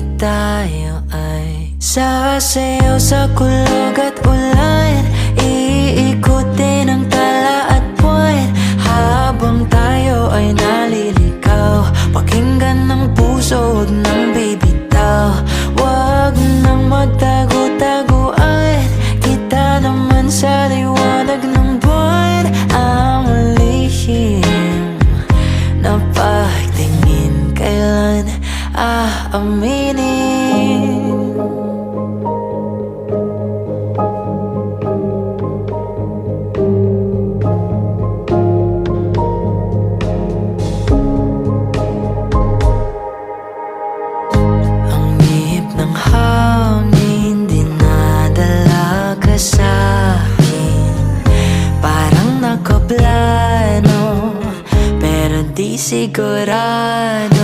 at tayo ay sasayaw sa kulog at ulan. Iikutin ang tala at buwan habang tayo ay naliligaw. Pakinggan ng puso, huwag nang bibitaw. Huwag nang magtago-taguan, kita naman sa liwanag ng buwan. Ang lihim na pagtingin, kailan aaminin? Ang ihip ng hangin dinadala ka sa'kin, parang nakaplano pero di sigurado.